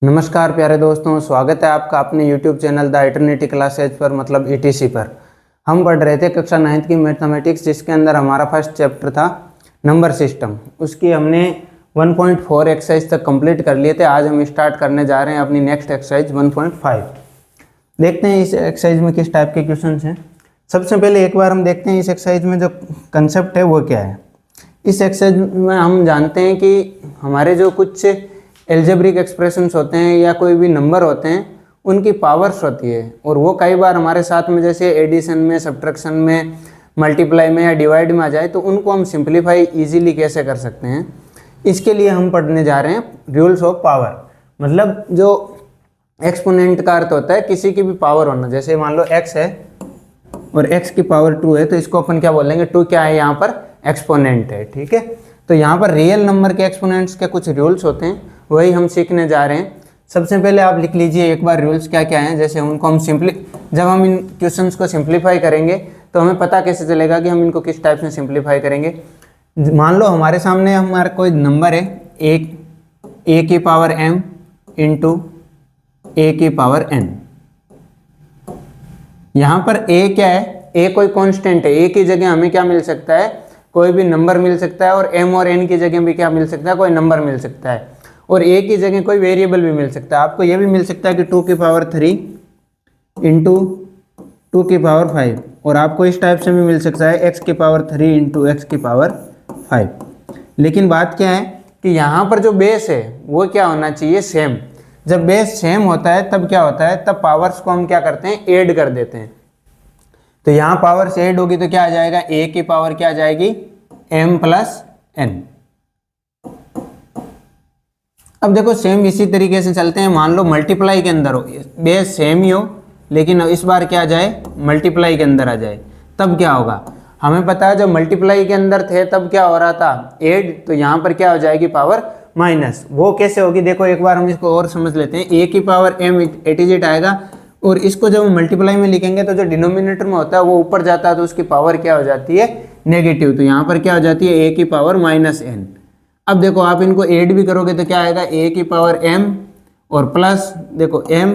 नमस्कार प्यारे दोस्तों, स्वागत है आपका अपने YouTube channel the eternity classes पर मतलब ETC पर। हम पढ़ रहे थे कक्षा 9th की मैथमेटिक्स, जिसके अंदर हमारा फर्स्ट चैप्टर था नंबर सिस्टम। उसकी हमने 1.4 एक्सरसाइज तक कंप्लीट कर लिए थे। आज हम स्टार्ट करने जा रहे हैं अपनी नेक्स्ट एक्सरसाइज 1.5। देखते हैं इस एक्सरसाइज में किस टाइप के क्वेश्चन हैं। सबसे पहले एक बार हम देखते हैं इस एक्सरसाइज में जो कंसेप्ट है वो क्या है। इस एक्सरसाइज में हम जानते हैं कि हमारे जो कुछ एल्जेब्रिक एक्सप्रेशंस होते हैं या कोई भी नंबर होते हैं उनकी पावर्स होती है, और वो कई बार हमारे साथ में जैसे एडिशन में, सब्ट्रैक्शन में, मल्टीप्लाई में या डिवाइड में आ जाए तो उनको हम सिंप्लीफाई इजीली कैसे कर सकते हैं। इसके लिए हम पढ़ने जा रहे हैं रूल्स ऑफ पावर। मतलब जो एक्सपोनेंट का अर्थ होता है किसी की भी पावर होना। जैसे मान लो x है और x की पावर 2 है, तो इसको अपन क्या बोलेंगे, 2 क्या है यहाँ पर एक्सपोनेंट है। ठीक है, तो यहाँ पर रियल नंबर के एक्सपोनेंट्स के कुछ रूल्स होते हैं, वही हम सीखने जा रहे हैं। सबसे पहले आप लिख लीजिए एक बार रूल्स क्या क्या हैं। जैसे उनको हम जब हम इन क्वेश्चंस को सिंप्लीफाई करेंगे तो हमें पता कैसे चलेगा कि हम इनको किस टाइप से सिंप्लीफाई करेंगे। मान लो हमारे सामने हमारा कोई नंबर है a की पावर m इंटू a की पावर n। यहाँ पर a क्या है, a कोई कांस्टेंट है। a की जगह हमें क्या मिल सकता है, कोई भी नंबर मिल सकता है, और m और n की जगह भी क्या मिल सकता है, कोई नंबर मिल सकता है, और a की जगह कोई वेरिएबल भी मिल सकता है। आपको यह भी मिल सकता है कि 2 की पावर 3 इंटू 2 की पावर 5, और आपको इस टाइप से भी मिल सकता है x की पावर 3 इंटू एक्स की पावर 5। लेकिन बात क्या है कि यहाँ पर जो बेस है वो क्या होना चाहिए, सेम। जब बेस सेम होता है तब क्या होता है, तब पावर्स को हम क्या करते हैं, ऐड कर देते हैं। तो यहाँ पावर्स ऐड होगी तो क्या आ जाएगा, a की पावर क्या आ जाएगी, m प्लस n। अब देखो सेम इसी तरीके से चलते हैं। मान लो मल्टीप्लाई के अंदर हो, बेस सेम ही हो, लेकिन इस बार क्या आ जाए, मल्टीप्लाई के अंदर आ जाए, तब क्या होगा। हमें पता है जब मल्टीप्लाई के अंदर थे तब क्या हो रहा था, ऐड, तो यहाँ पर क्या हो जाएगी, पावर माइनस। वो कैसे होगी देखो, एक बार हम इसको और समझ लेते हैं। a की पावर m एटीजेट आएगा, और इसको जब मल्टीप्लाई में लिखेंगे तो जो डिनोमिनेटर में होता है वो ऊपर जाता है, तो उसकी पावर क्या हो जाती है, नेगेटिव। तो यहाँ पर क्या हो जाती है, a की पावर माइनस n। अब देखो आप इनको ऐड भी करोगे तो क्या आएगा, a की पावर m और प्लस, देखो m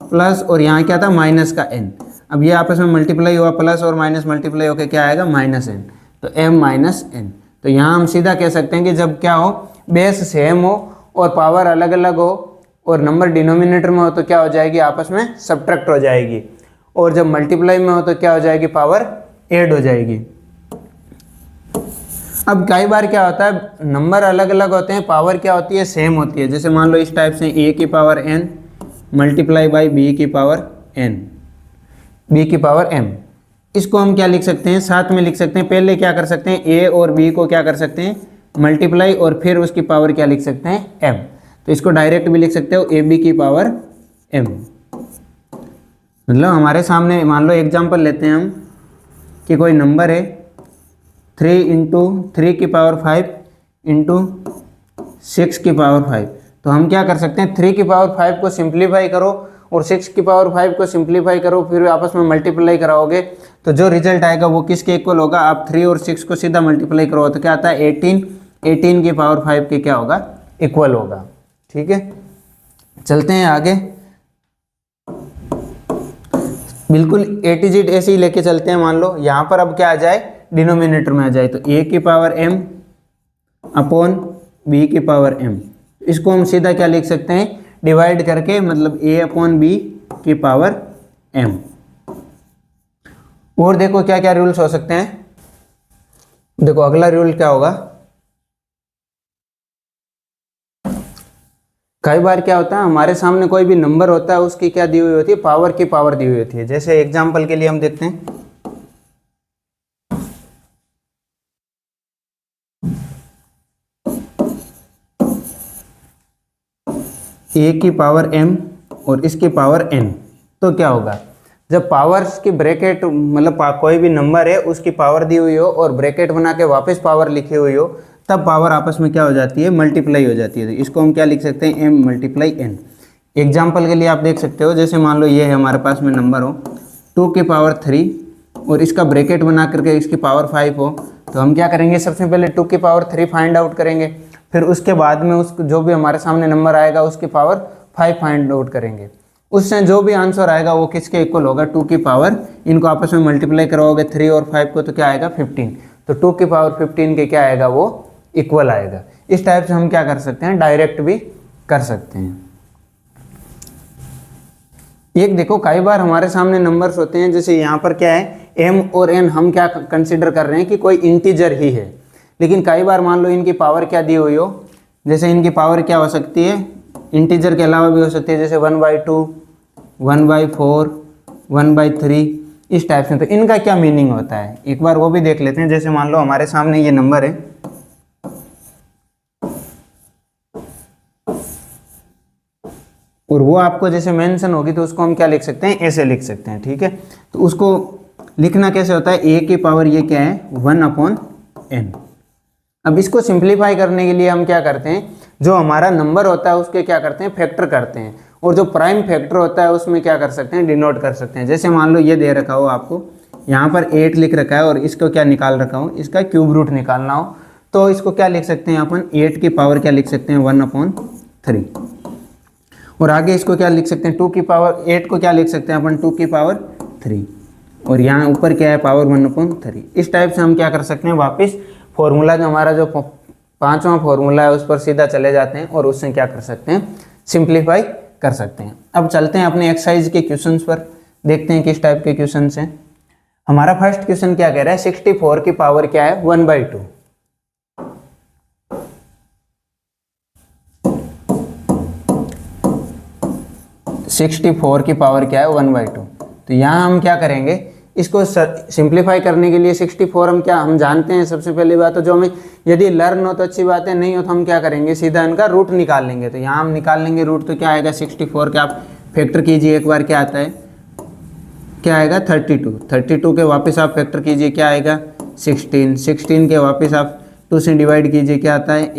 प्लस, और यहाँ क्या था, माइनस का n। अब ये आपस में मल्टीप्लाई हुआ, प्लस और माइनस मल्टीप्लाई होकर क्या आएगा, माइनस n। तो m माइनस n। तो यहाँ हम सीधा कह सकते हैं कि जब क्या हो, बेस सेम हो और पावर अलग अलग हो और नंबर डिनोमिनेटर में हो तो क्या हो जाएगी, आपस में सब्ट्रैक्ट हो जाएगी, और जब मल्टीप्लाई में हो तो क्या हो जाएगी, पावर ऐड हो जाएगी। अब कई बार क्या होता है, नंबर अलग अलग होते हैं, पावर क्या होती है, सेम होती है। जैसे मान लो इस टाइप से a की power n multiply by b की पावर n, b की पावर m। इसको हम क्या लिख सकते हैं, साथ में लिख सकते हैं। पहले क्या कर सकते हैं, a और b को क्या कर सकते हैं, मल्टीप्लाई, और फिर उसकी पावर क्या लिख सकते हैं, m। तो इसको डायरेक्ट भी लिख सकते हो, ab की पावर m। मतलब हमारे सामने मान लो एग्जाम्पल लेते हैं हम कि कोई नंबर है 3 इंटू 3 की पावर 5 इंटू 6 की पावर 5। तो हम क्या कर सकते हैं, 3 की पावर 5 को सिंप्लीफाई करो और 6 की पावर 5 को सिंप्लीफाई करो, फिर आपस में मल्टीप्लाई कराओगे तो जो रिजल्ट आएगा वो किसके इक्वल होगा। आप 3 और 6 को सीधा मल्टीप्लाई करो तो क्या आता है, 18 की पावर 5 के क्या होगा, इक्वल होगा। ठीक है, चलते हैं आगे। बिल्कुल ए टू जेड ऐसे ही लेके चलते हैं। मान लो यहाँ पर अब क्या आ जाए, डिनोमिनेटर में आ जाए, तो a की पावर m अपॉन b की पावर m। इसको हम सीधा क्या लिख सकते हैं, डिवाइड करके, मतलब a अपॉन b की पावर m। और देखो क्या क्या रूल्स हो सकते हैं। देखो अगला रूल क्या होगा, कई बार क्या होता है, हमारे सामने कोई भी नंबर होता है, उसकी क्या दी हुई होती है, पावर की पावर दी हुई होती है। जैसे एग्जांपल के लिए हम देखते हैं, a की पावर m और इसकी पावर n। तो क्या होगा, जब पावर्स की ब्रैकेट, मतलब कोई भी नंबर है उसकी पावर दी हुई हो और ब्रैकेट बना के वापस पावर लिखी हुई हो, तब पावर आपस में क्या हो जाती है, मल्टीप्लाई हो जाती है। तो इसको हम क्या लिख सकते हैं, m मल्टीप्लाई n। एग्जाम्पल के लिए आप देख सकते हो, जैसे मान लो ये है हमारे पास में नंबर हो 2 की पावर 3 और इसका ब्रैकेट बना करके इसकी पावर 5 हो, तो हम क्या करेंगे, सबसे पहले 2 की पावर 3 फाइंड आउट करेंगे, फिर उसके बाद में उस जो भी हमारे सामने नंबर आएगा उसकी पावर 5 फाइंड आउट करेंगे। उससे जो भी आंसर आएगा वो किसके इक्वल होगा, 2 की पावर, इनको आपस में मल्टीप्लाई करवाओगे 3 और 5 को तो क्या आएगा 15, तो 2 की पावर 15 के क्या आएगा वो इक्वल आएगा। इस टाइप से हम क्या कर सकते हैं, डायरेक्ट भी कर सकते हैं। एक देखो कई बार हमारे सामने नंबर्स होते हैं, जैसे यहाँ पर क्या है m और n हम क्या कंसिडर कर रहे हैं कि कोई इंटीजर ही है, लेकिन कई बार मान लो इनकी पावर क्या दी हुई हो, जैसे इनकी पावर क्या हो सकती है, इंटीजर के अलावा भी हो सकती है, जैसे 1/2, 1/4, 1/3, इस टाइप से। तो इनका क्या मीनिंग होता है एक बार वो भी देख लेते हैं। जैसे मान लो हमारे सामने ये नंबर है और वो आपको जैसे मेंशन होगी तो उसको हम क्या लिख सकते हैं, ऐसे लिख सकते हैं, ठीक है। तो उसको लिखना कैसे होता है, a की पावर ये क्या है 1/n। अब इसको सिंप्लीफाई करने के लिए हम क्या करते हैं, जो हमारा नंबर होता है उसके क्या करते हैं, फैक्टर करते हैं, और जो प्राइम फैक्टर होता है उसमें क्या कर सकते हैं, डिनोट कर सकते हैं। जैसे मान लो ये दे रखा हो आपको, यहाँ पर 8 लिख रखा है और इसको क्या निकाल रखा हो, इसका क्यूब रूट निकालना हो, तो इसको क्या लिख सकते हैं अपन, 8 की पावर क्या लिख सकते हैं 1/3, और आगे इसको क्या लिख सकते हैं 2 की पावर 8 को क्या लिख सकते हैं अपन 2 की पावर 3, और यहाँ ऊपर क्या है पावर 1/3। इस टाइप से हम क्या कर सकते हैं, वापस फॉर्मूला जो हमारा जो 5वां फॉर्मूला है उस पर सीधा चले जाते हैं और उससे क्या कर सकते हैं, सिंप्लीफाई कर सकते हैं। अब चलते हैं अपने एक्सरसाइज के क्वेश्चंस पर, देखते हैं किस टाइप के क्वेश्चन हैं। हमारा फर्स्ट क्वेश्चन क्या कह रहा है, 64 की पावर क्या है 1/2। 64 की पावर क्या है 1/2। तो यहाँ हम क्या करेंगे, इसको सिंप्लीफाई करने के लिए 64 हम जानते हैं। सबसे पहली बात तो जो हमें यदि लर्न हो तो अच्छी बात है, नहीं हो तो हम क्या करेंगे, सीधा इनका रूट निकाल लेंगे। तो यहाँ हम निकाल लेंगे रूट, तो क्या आएगा 64 के आप फैक्टर कीजिए एक बार, क्या आता है, क्या आएगा 32 के वापस आप फैक्टर कीजिए, क्या आएगा 16 के वापस आप 2 से डिवाइड कीजिए, क्या आता है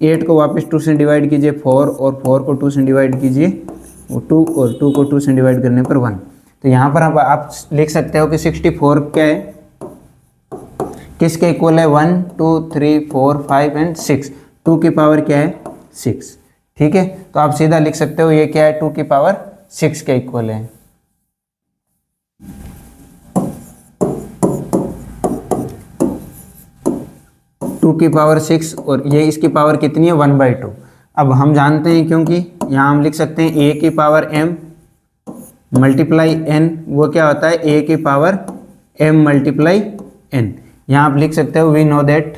8 को वापस 2 से डिवाइड कीजिए 4, और 4 को 2 से डिवाइड कीजिए 2, और 2 को 2 से डिवाइड करने पर 1। तो यहाँ पर आप लिख सकते हो कि 64 क्या है, किसके इक्वल है 1 2 3 4 5 एंड 6, 2 की पावर क्या है 6, ठीक है। तो आप सीधा लिख सकते हो ये क्या है 2 की पावर 6 के इक्वल है। टू की पावर 6 और ये इसकी पावर कितनी है 1/2। अब हम जानते हैं, क्योंकि यहाँ हम लिख सकते हैं a की पावर m मल्टीप्लाई n, वो क्या होता है a की पावर m मल्टीप्लाई n। यहाँ आप लिख सकते हो वी नो दैट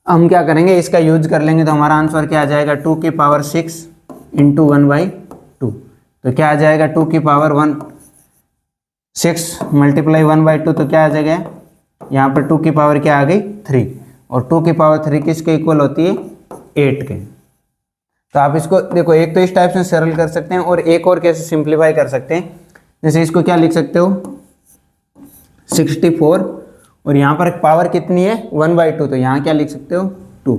हम क्या करेंगे, इसका यूज कर लेंगे तो हमारा आंसर क्या आ जाएगा 2 की पावर 6 इंटू 1/2। तो क्या आ जाएगा 2 की पावर 6 मल्टीप्लाई 1/2, तो क्या आ जाएगा, यहाँ पर 2 की पावर क्या आ गई 3, और 2 की पावर 3 किसके इक्वल होती है 8 के। तो आप इसको देखो, एक तो इस टाइप से सरल कर सकते हैं, और एक और कैसे सिंप्लीफाई कर सकते हैं, जैसे इसको क्या लिख सकते हो 64, और यहाँ पर पावर कितनी है 1/2, तो यहाँ क्या लिख सकते हो 2,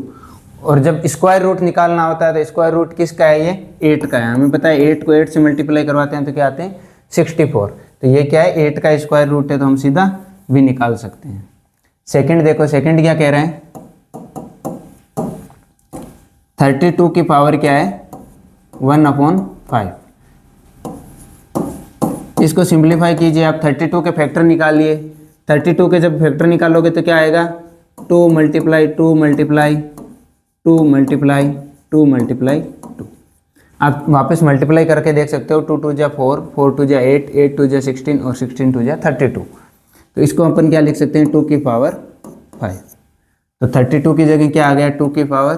और जब स्क्वायर रूट निकालना होता है तो स्क्वायर रूट किसका है, ये 8 का है। हमें पता है 8 को 8 से मल्टीप्लाई करवाते हैं तो क्या आते हैं 64, तो ये क्या है 8 का स्क्वायर रूट है, तो हम सीधा भी निकाल सकते हैं। सेकंड देखो, सेकंड क्या कह रहे हैं 32 की पावर क्या है 1/5। इसको सिंप्लीफाई कीजिए आप, 32 के फैक्टर निकालिए। 32 के जब फैक्टर निकालोगे तो क्या आएगा 2 मल्टीप्लाई 2 मल्टीप्लाई 2 मल्टीप्लाई 2 मल्टीप्लाई 2। आप वापस मल्टीप्लाई करके देख सकते हो, 2 2 जा 4, 4 2 जा 8, 8 2 जा 16, और 16 2 जा 32। तो इसको अपन क्या लिख सकते हैं 2 की पावर 5। तो 32 की जगह क्या आ गया 2 की पावर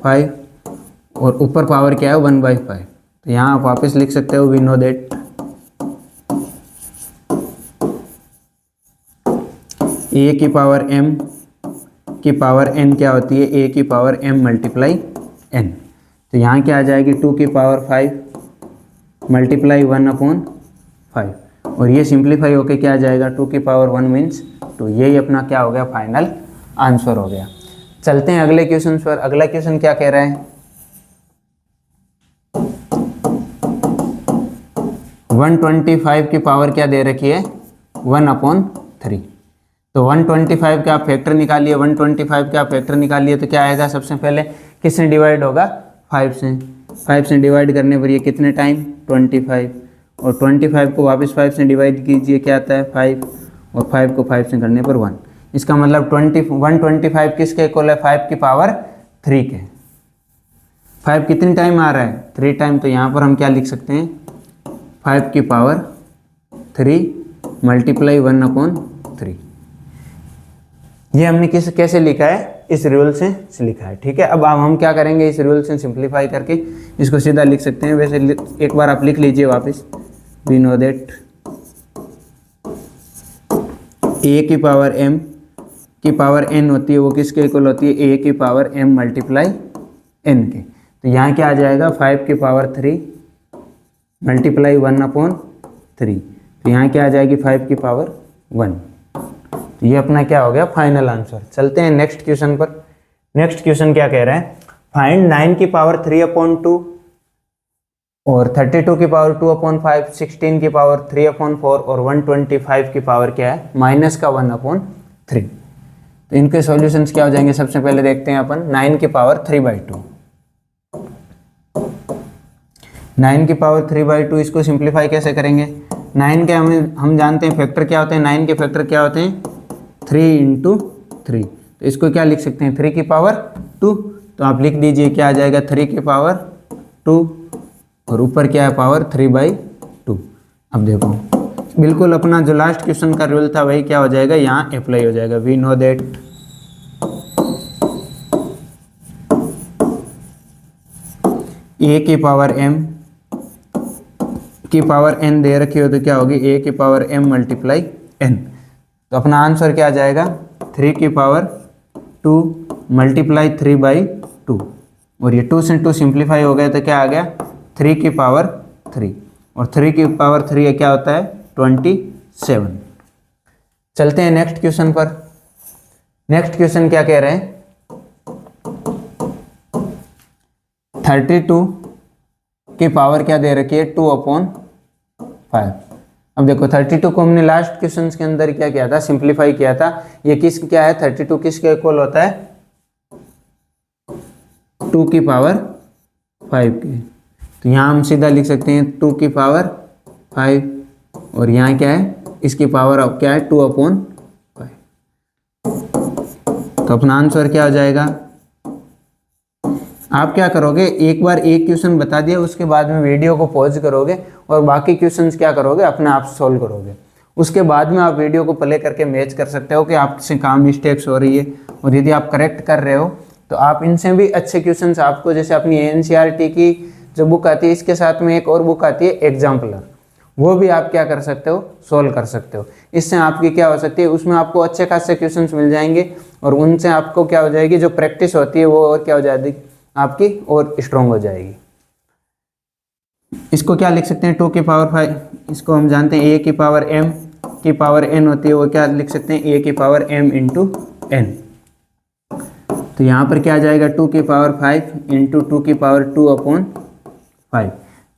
5, और ऊपर पावर क्या है 1/5। तो यहाँ आप वापस लिख सकते हो वी नो दैट a की पावर m की पावर n क्या होती है a की पावर m मल्टीप्लाई n। तो यहाँ क्या आ जाएगी 2 की पावर 5 मल्टीप्लाई 1/5, और ये सिंप्लीफाई होके क्या आ जाएगा 2 की पावर 1 मीन्स 2। यही अपना क्या हो गया फाइनल आंसर हो गया। चलते हैं अगले क्वेश्चन पर। अगला क्वेश्चन क्या कह रहा है 125 की पावर क्या दे रखी है 1/3। तो 125 का आप फैक्टर निकालिए, 125 का आप फैक्टर निकालिए तो क्या आएगा, सबसे पहले किससे डिवाइड होगा, 5 से। 5 से डिवाइड करने पर ये कितने टाइम, 25, और 25 को वापस 5 से डिवाइड कीजिए, क्या आता है 5, और 5 को 5 से करने पर 1। इसका मतलब 125 किसके इक्वल है, 5 की पावर 3 के। 5 कितने टाइम आ रहा है, 3 टाइम। तो यहाँ पर हम क्या लिख सकते हैं, 5 की पावर 3 मल्टीप्लाई 1/3। ये हमने कैसे लिखा है, इस रूल से लिखा है, ठीक है। अब हम क्या करेंगे, इस रूल से सिंप्लीफाई करके इसको सीधा लिख सकते हैं। वैसे एक बार आप लिख लीजिए वापस, वी नो दैट ए की पावर m की पावर n होती है, वो किसके इक्वल होती है, a की पावर m मल्टीप्लाई n के। तो यहाँ क्या आ जाएगा, 5 की पावर 3 मल्टीप्लाई 1/3। तो यहाँ क्या आ जाएगी, 5 की पावर 1। तो ये अपना क्या हो गया, फाइनल आंसर। चलते हैं नेक्स्ट क्वेश्चन पर। नेक्स्ट क्वेश्चन क्या कह रहा है, फाइंड 9 की पावर 3/2 और 32 की पावर 2/5, 16 की पावर 3/4 और 125 की पावर क्या है, माइनस का 1/3। तो इनके सॉल्यूशंस क्या हो जाएंगे, सबसे पहले देखते हैं अपन 9 की पावर 3/2। 9 की पावर 3/2 इसको सिंप्लीफाई कैसे करेंगे, 9 के हम जानते हैं फैक्टर क्या होते हैं, 9 के फैक्टर क्या होते हैं, 3 × 3। तो इसको क्या लिख सकते हैं, 3 की पावर 2। तो आप लिख दीजिए क्या आ जाएगा, 3 की पावर 2 और ऊपर क्या है, पावर 3/2। अब देखो बिल्कुल अपना जो लास्ट क्वेश्चन का रूल था वही क्या हो जाएगा, यहाँ अप्लाई हो जाएगा। वी नो दैट a की पावर m की पावर n दे रखी हो तो क्या होगी, a की पावर m मल्टीप्लाई n। तो अपना आंसर क्या आ जाएगा, 3 की पावर 2 मल्टीप्लाई 3/2, और ये 2 से 2 सिंप्लीफाई हो गया तो क्या आ गया, 3 की पावर 3, और 3 की पावर 3 क्या होता है, 27। चलते हैं नेक्स्ट क्वेश्चन पर। नेक्स्ट क्वेश्चन क्या कह रहे हैं, 32 की पावर क्या दे रखी है, 2/5। अब देखो 32 को हमने लास्ट क्वेश्चन के अंदर क्या किया था, सिंप्लीफाई किया था। ये क्या है, 32 किसके इक्वल होता है, 2 की पावर 5 के। तो यहाँ हम सीधा लिख सकते हैं 2 की पावर 5, और यहाँ क्या है, इसकी पावर अब क्या है, 2/5। तो अपना आंसर क्या हो जाएगा, आप क्या करोगे, एक बार एक क्वेश्चन बता दिया, उसके बाद में वीडियो को पॉज करोगे और बाकी क्वेश्चंस क्या करोगे, अपने आप सॉल्व करोगे। उसके बाद में आप वीडियो को प्ले करके मैच कर सकते हो कि आपसे कहाँ मिस्टेक्स हो रही है, और यदि आप करेक्ट कर रहे हो तो आप इनसे भी अच्छे क्वेश्चंस आपको, जैसे अपनी NCERT की जो बुक आती है, इसके साथ में एक और बुक आती है एग्जाम्पलर, वो भी आप क्या कर सकते हो, सोल्व कर सकते हो। इससे आपकी क्या हो सकती है, उसमें आपको अच्छे खासे क्वेश्चंस मिल जाएंगे, और उनसे आपको क्या हो जाएगी, जो प्रैक्टिस होती है वो और क्या हो जाएगी आपकी, और स्ट्रॉन्ग हो जाएगी। इसको क्या लिख सकते हैं, 2 की पावर 5, इसको हम जानते हैं a की पावर m की पावर n होती है, वो क्या लिख सकते हैं, a की पावर m × n। तो यहाँ पर क्या आ जाएगा, 2 की पावर 5 × 2 की पावर 2/5।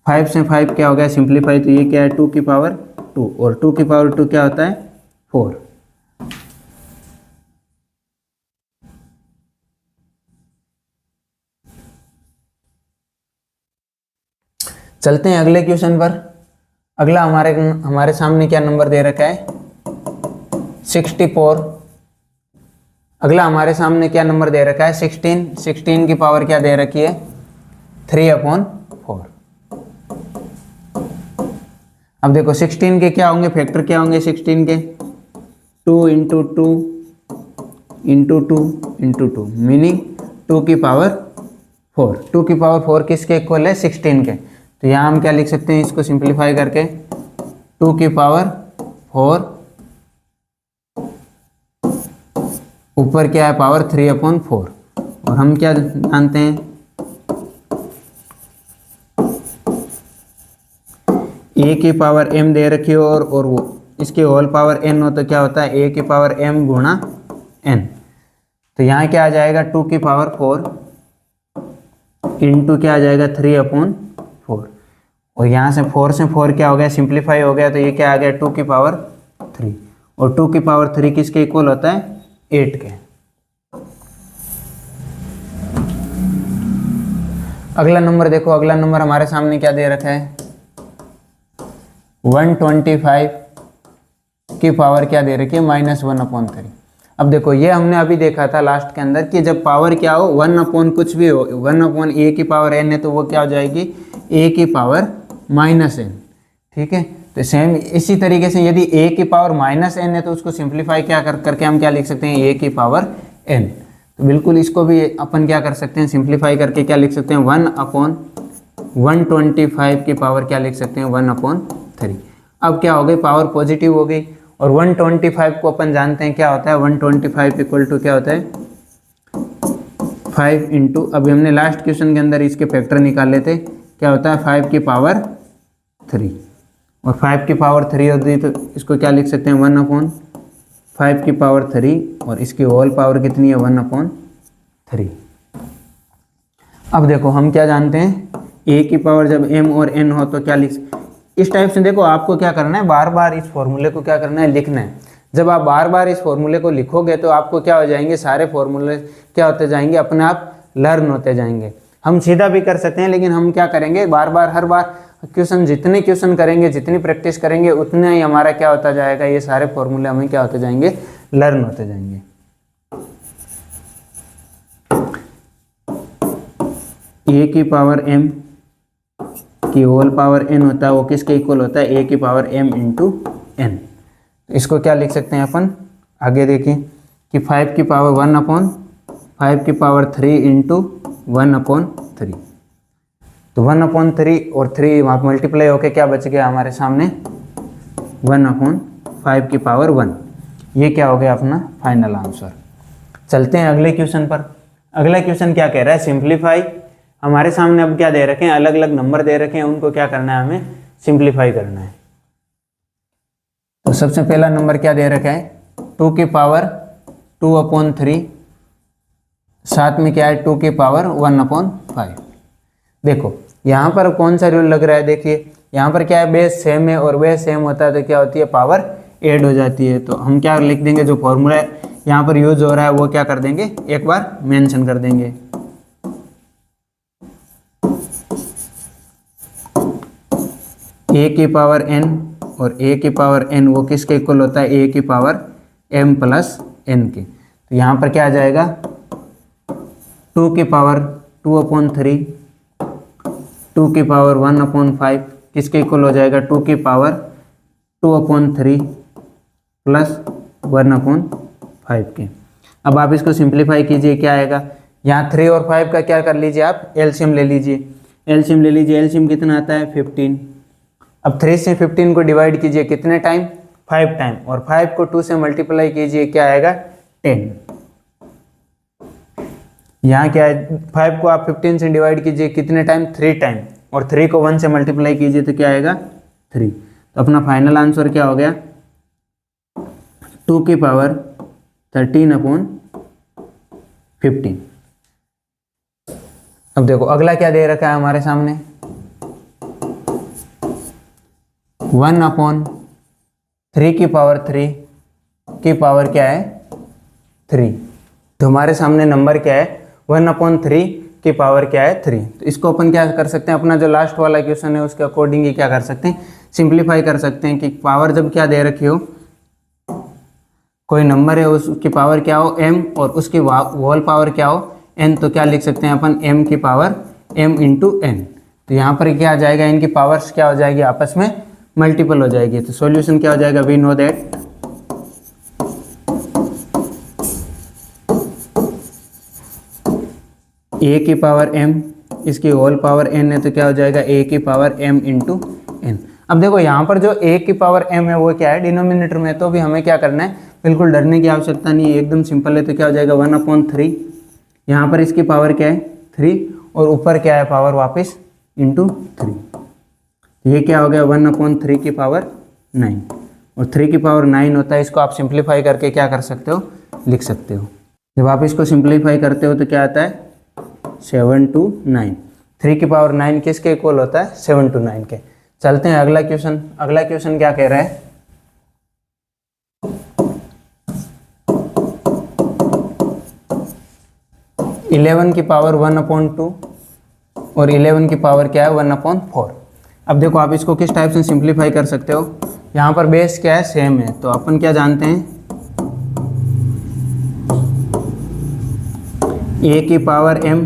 5 से 5 क्या हो गया, सिंप्लीफाई, तो ये क्या है, 2 की पावर 2, और 2 की पावर 2 क्या होता है, 4। चलते हैं अगले क्वेश्चन पर। अगला हमारे सामने क्या नंबर दे रखा है, 64। अगला हमारे सामने क्या नंबर दे रखा है, 16। 16 की पावर क्या दे रखी है, 3/4। अब देखो 16 के क्या होंगे, फैक्टर क्या होंगे 16 के, 2 × 2 × 2 × 2, मीनिंग 2 की पावर 4। 2 की पावर 4 किसके इक्वल है, 16 के। तो यहाँ हम क्या लिख सकते हैं, इसको सिंप्लीफाई करके, 2 की पावर 4 ऊपर क्या है, पावर 3/4, और हम क्या जानते हैं, a की पावर m दे रखी हो और वो इसकी होल पावर n हो तो क्या होता है, a की पावर m × n। तो यहाँ क्या आ जाएगा, 2 की पावर 4 इंटू क्या आ जाएगा, 3/4, और यहाँ से 4 से 4 क्या हो गया, सिंप्लीफाई हो गया, तो ये क्या आ गया, 2 की पावर 3, और 2 की पावर 3 किसके इक्वल होता है 8 के। अगला नंबर देखो, अगला नंबर हमारे सामने क्या दे रखा है 125 की पावर क्या दे रखी है -1/3। अब देखो ये हमने अभी देखा था लास्ट के अंदर कि जब पावर क्या हो 1 अपॉन कुछ भी हो 1/a की पावर n है तो वो क्या हो जाएगी a की पावर -n। ठीक है, तो सेम इसी तरीके से यदि a की पावर -n है तो उसको सिंप्लीफाई क्या करके हम क्या लिख सकते हैं a की पावर n। तो बिल्कुल इसको भी अपन क्या कर सकते हैं सिंप्लीफाई करके क्या लिख सकते हैं 1/125 की पावर क्या लिख सकते हैं 1/3। अब क्या हो गई पावर पॉजिटिव हो गई और 125 को अपन जानते हैं क्या होता है 125 इक्वल टू क्या होता है 5 इंटू, अभी हमने लास्ट क्वेश्चन के अंदर इसके फैक्टर निकाले थे, क्या होता है 5 की पावर 3 और 5 की पावर 3 होती है तो इसको क्या लिख सकते हैं 1/5 की पावर 3 और इसकी होल पावर कितनी है 1/3। अब देखो हम क्या जानते हैं a की पावर जब m और n हो तो क्या लिख, इस टाइप से देखो आपको क्या करना है बार बार इस फॉर्मूले को क्या करना है लिखना है। जब आप बार बार इस फॉर्मूले को लिखोगे तो आपको क्या हो जाएंगे सारे फॉर्मूले क्या होते जाएंगे अपने आप लर्न होते जाएंगे। हम सीधा भी कर सकते हैं लेकिन हम क्या करेंगे बार बार हर बार क्वेश्चन जितने क्वेश्चन करेंगे जितनी प्रैक्टिस करेंगे उतना ही हमारा क्या होता जाएगा ये सारे फॉर्मूले हमें क्या होते जाएंगे लर्न होते जाएंगे। a की पावर m की होल पावर n होता है वो किसके इक्वल होता है a की पावर m इंटू n। इसको क्या लिख सकते हैं अपन आगे देखिए कि 5 की पावर 1/5 की पावर 3 इंटू 1/3। तो 1/3 और 3 वहाँ मल्टीप्लाई होके क्या बच गया हमारे सामने 1/5 की पावर 1। ये क्या हो गया अपना फाइनल आंसर। चलते हैं अगले क्वेश्चन पर। अगला क्वेश्चन क्या कह रहा है सिंप्लीफाई। हमारे सामने अब क्या दे रखे हैं अलग अलग नंबर दे रखे हैं उनको क्या करना है हमें सिंप्लीफाई करना है। तो सबसे पहला नंबर क्या दे रखा है 2 की पावर 2/3, साथ में क्या है 2 की पावर 1/5। देखो यहाँ पर कौन सा रूल लग रहा है, देखिए यहाँ पर क्या है बेस सेम है और बेस सेम होता है तो क्या होती है पावर ऐड हो जाती है। तो हम क्या लिख देंगे जो फॉर्मूला यहाँ पर यूज हो रहा है वो क्या कर देंगे एक बार मेंशन कर देंगे। a की पावर n और a की पावर n वो किसके इक्वल होता है a की पावर m प्लस n के। तो यहाँ पर क्या आ जाएगा 2 की पावर 2/3, 2 की पावर 1/5 किसके इक्वल हो जाएगा 2 की पावर 2/3 प्लस 1/5 के। अब आप इसको सिंप्लीफाई कीजिए क्या आएगा, यहाँ 3 और 5 का क्या कर लीजिए आप एलसीएम ले लीजिए, एलसीएम ले लीजिए। एलसीएम कितना आता है 15। अब 3 से 15 को डिवाइड कीजिए कितने टाइम 5 टाइम और 5 को 2 से मल्टीप्लाई कीजिए क्या आएगा 10। यहाँ क्या है 5 को आप 15 से डिवाइड कीजिए कितने टाइम 3 टाइम और 3 को 1 से मल्टीप्लाई कीजिए तो क्या आएगा 3। तो अपना फाइनल आंसर क्या हो गया 2 की पावर 13/15। अब देखो अगला क्या दे रखा है हमारे सामने 1/3 की पावर 3 की पावर क्या है 3। तो हमारे सामने नंबर क्या है 1/3 की पावर क्या है 3। तो इसको अपन क्या कर सकते हैं अपना जो लास्ट वाला क्वेश्चन है उसके अकॉर्डिंग ही क्या कर सकते हैं सिंप्लीफाई कर सकते हैं कि पावर जब क्या दे रखी हो कोई नंबर है उसकी पावर क्या हो m और उसकी होल पावर क्या हो n तो क्या लिख सकते हैं अपन m की पावर m इंटू n। तो यहाँ पर क्या आ जाएगा इनकी पावर्स क्या हो जाएगी आपस में मल्टीपल हो जाएगी। तो सॉल्यूशन क्या हो जाएगा वी नो दैट a की पावर m इसकी होल पावर n है तो क्या हो जाएगा a की पावर m इंटू n। अब देखो यहाँ पर जो a की पावर m है वो क्या है डिनोमिनेटर में, तो भी हमें क्या करना है बिल्कुल डरने की आवश्यकता नहीं है, एकदम सिंपल है। तो क्या हो जाएगा 1/3, यहाँ पर इसकी पावर क्या है 3 और ऊपर क्या है पावर वापस इंटू 3। ये क्या हो गया 1/3 की पावर 9 और 3 की पावर 9 होता है। इसको आप सिंप्लीफाई करके क्या कर सकते हो लिख सकते हो। जब आप इसको सिंप्लीफाई करते हो तो क्या आता है 7 to 9। 3 की पावर 9 किसके इक्वल होता है 7 to 9 के। चलते हैं अगला क्वेश्चन। अगला क्वेश्चन क्या कह रहा है 11 की पावर 1/2 और 11 की पावर क्या है 1/4। अब देखो आप इसको किस टाइप से सिंप्लीफाई कर सकते हो, यहाँ पर बेस क्या है सेम है, तो अपन क्या जानते हैं a की पावर m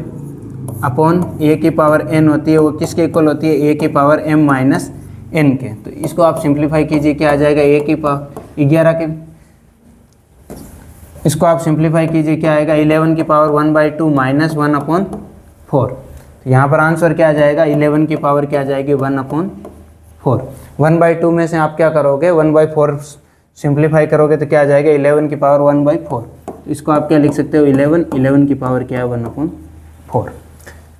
अपॉन a की पावर n होती है, वो किसके इक्वल होती है a की पावर m माइनस n के। तो इसको आप सिंप्लीफाई कीजिए, क्या आ जाएगा a की पावर 11 के, इसको आप सिंप्लीफाई कीजिए क्या आएगा 11 की पावर 1/2 माइनस 1/4। तो यहाँ पर आंसर क्या आ जाएगा 11 की पावर क्या आ जाएगी 1/4। 1/2 में से आप क्या करोगे 1/4 सिंप्लीफाई करोगे तो क्या आ जाएगा 11 की पावर 1/4। तो इसको आप क्या लिख सकते हो 11 की पावर क्या है 1/4।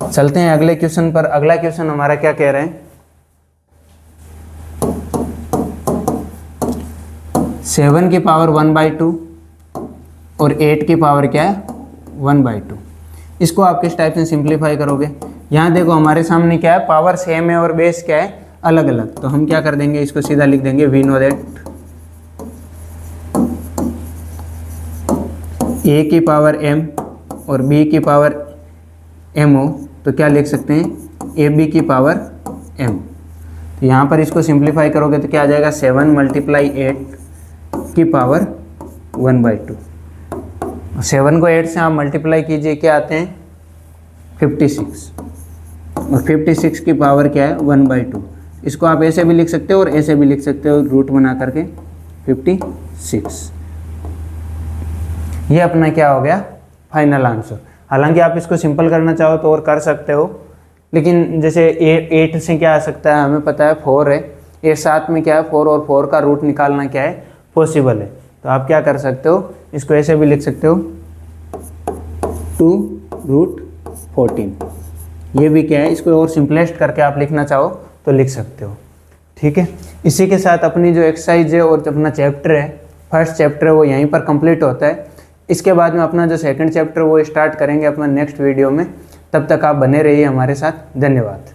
चलते हैं अगले क्वेश्चन पर। अगला क्वेश्चन हमारा क्या कह रहे हैं 7 की पावर 1/2 और 8 की पावर क्या है 1/2। इसको आप किस टाइप से सिंप्लीफाई करोगे, यहाँ देखो हमारे सामने क्या है पावर सेम है और बेस क्या है अलग अलग, तो हम क्या कर देंगे इसको सीधा लिख देंगे वी नो दैट a की पावर m और b की पावर m हो तो क्या लिख सकते हैं ab की पावर m। तो यहाँ पर इसको सिंप्लीफाई करोगे तो क्या आ जाएगा 7 × 8 की पावर 1/2। 7 को 8 से आप मल्टीप्लाई कीजिए क्या आते हैं 56 और 56 की पावर क्या है 1/2। इसको आप ऐसे भी लिख सकते हो और ऐसे भी लिख सकते हो रूट बना करके 56। ये अपना क्या हो गया फाइनल आंसर। हालांकि आप इसको सिंपल करना चाहो तो और कर सकते हो, लेकिन जैसे 8 से क्या आ सकता है हमें पता है 4 है, ये साथ में क्या है 4 और 4 का रूट निकालना क्या है पॉसिबल है। तो आप क्या कर सकते हो इसको ऐसे भी लिख सकते हो 2√14। ये भी क्या है इसको और सिंपलेस्ट करके आप लिखना चाहो तो लिख सकते हो। ठीक है, इसी के साथ अपनी जो एक्सरसाइज है और जो अपना चैप्टर है फर्स्ट चैप्टर है वो यहीं पर कंप्लीट होता है। इसके बाद में अपना जो सेकंड चैप्टर वो स्टार्ट करेंगे अपना नेक्स्ट वीडियो में। तब तक आप बने रहिए हमारे साथ। धन्यवाद।